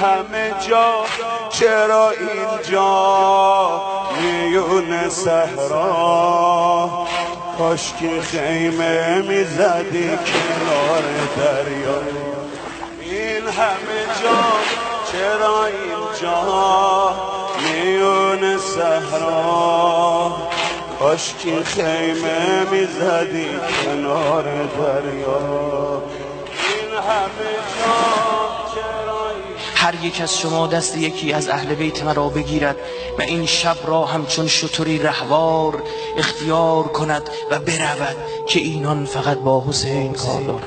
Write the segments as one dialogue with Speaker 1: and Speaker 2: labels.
Speaker 1: همه جا چرا اینجا میون صحرا کاشکی خیمه میزدی کنار دریا این همه جا چرا اینجا میون صحرا کاشکی خیمه میزدی کنار دریا این همه جا چرا
Speaker 2: هر یک از شما دست یکی از اهل بیت مرا بگیرد و این شب را همچون شتری رهوار اختیار کند و برود که اینان فقط با حسین کار دارند.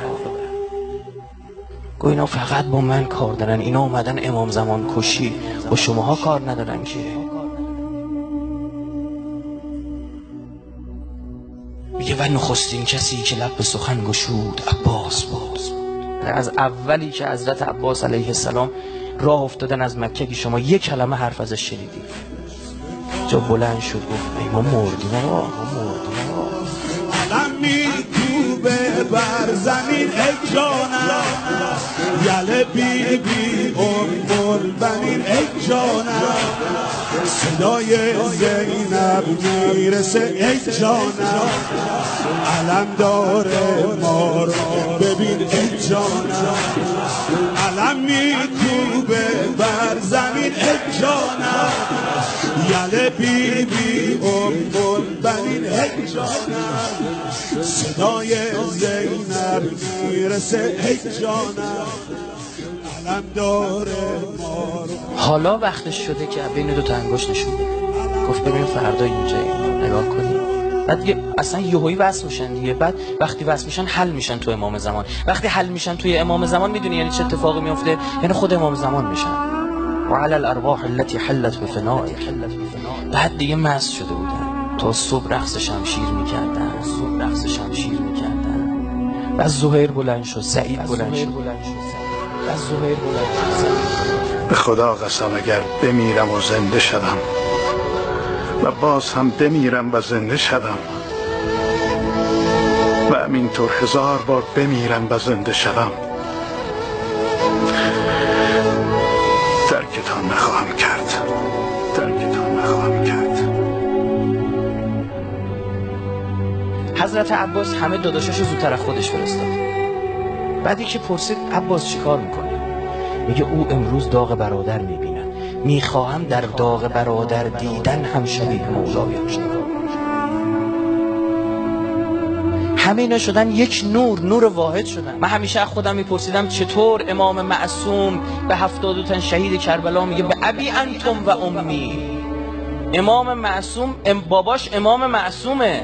Speaker 2: گویا اینا فقط با من کار دارن، اینا اومدن امام زمان کشی، با شماها کار ندارن که. میگه و نخستین کسی که لب به سخن گشود عباس بود. از اولی که حضرت عباس علیه السلام راه افتادن از مکه که شما یک کلمه حرف ازش شنیدید. جا بلند شد گفت ما مردیم آقا، ما مردیم آقا.
Speaker 1: علم میکوبه بر زمین ای جانم، یله بی بی ام البنین ای جانم، صدای زینب میرسه ای جانم، علم داره ما رو ببین ای جانم، علم میکوبه بر زمین ای جانم، یله بی بی ام البنین ای جانم، صدای زینب میرسه ای جانم، علم داره ما رو.
Speaker 2: حالا وقتش شده که بین دو تا انگشت نشون بده. گفت ببین فردا اینجایی نگاه کنی. بعد دیگه اصلا یهویی وصل میشن دیگه. بعد وقتی وصل میشن حل میشن تو امام زمان. وقتی حل میشن توی امام زمان میدونی یعنی چه اتفاقی میفته؟ یعنی خود امام زمان میشن. و علی الارواح التي حلت بفنائه. بعد دیگه مست شده بودن. تا صبح رقص شمشیر میکردن. بعد زهیر بلند شد، سعید بلند شد. بعد زهیر بلند شد.
Speaker 3: به خدا قسم اگر بمیرم و زنده شدم و باز هم بمیرم و زنده شدم و همینطور 1000 بار بمیرم و زنده شدم، ترکتان نخواهم کرد.
Speaker 2: حضرت عباس همه داداشاشو زودتر از خودش فرستاد. بعدی که پرسید عباس چی کار میکنی؟ میگه او امروز داغ برادر میبیند، میخواهم در داغ برادر دیدن هم شبیه مولایم شد. همه اینا شدن یک نور واحد شدن. من همیشه خودم میپرسیدم چطور امام معصوم به 72 تن شهید کربلا میگه به ابی انتم و امی. امام معصوم باباش امام معصومه.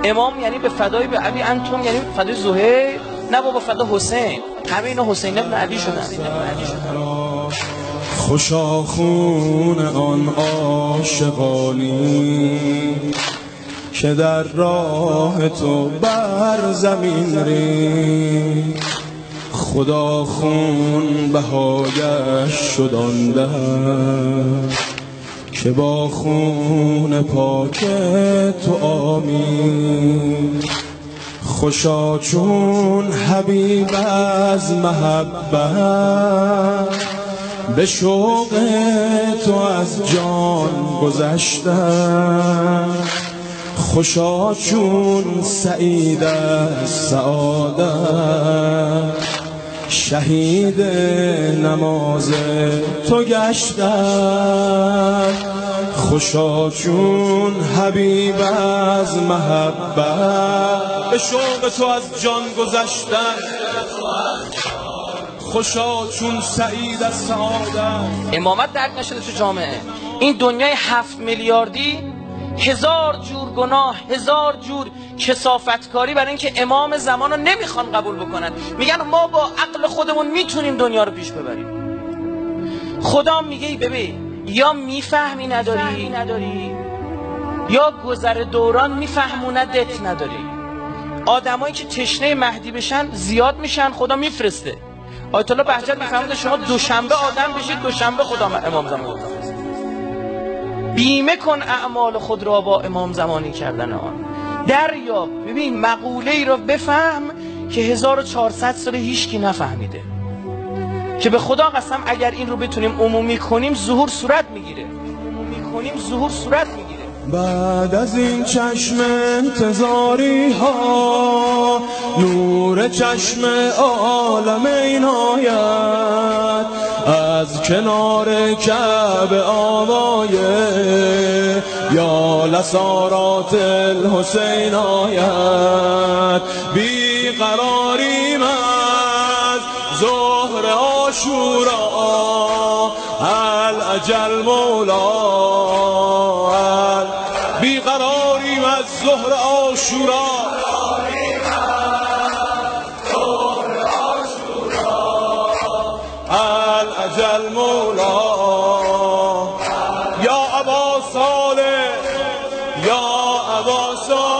Speaker 2: امام یعنی به فدای به ابی انتم، یعنی فدای زهیر، نه بابا فدا حسین. همه اینا حسین ابن علی شدن.
Speaker 1: خوشا خون آن عاشقانی که در راه تو بر زمین ری، خدا خون بهایش شد آن در که با خون پاک تو آمین. خوشا چون حبیب از محبت به شوق تو از جان گذشتم، خوشا چون سعید از سعادت شهید نماز تو گشتم، خوشا چون حبیب از محبت به شوق تو از جان گذشتم، خوشا چون سعید از سعادت.
Speaker 2: امامت درک نشده تو جامعه. این دنیای 7 میلیاردی 1000 جور گناه، 1000 جور کثافتکاری برای اینکه امام زمان رو نمیخوان قبول بکنن. میگن ما با عقل خودمون میتونیم دنیا رو پیش ببریم. خدا میگه ببین یا میفهمی نداری یا گذر دوران میفهموندت نداری. آدمایی که تشنه مهدی بشن زیاد میشن، خدا میفرسته. آیت الله بهجت میفهمده شما دوشنبه آدم بشید، دوشنبه خدا امام زمان. بیمه کن اعمال خود را با امام زمانی کردن آن. دریاب، ببین مقوله ای را بفهم که 1400 سال هیچکی نفهمیده. که به خدا قسم اگر این رو بتونیم عمومی کنیم ظهور صورت میگیره.
Speaker 1: بعد از این چشم انتظاری ها نور چشم عالم عنایت از کنار کعبه آوایه یا لسارات الحسین آید. بیقراریم از ظهر عاشورا الاجل مولا، بیقراریم از ظهر عاشورا الاجل مولا. یا ابا صالح یا ابا صالح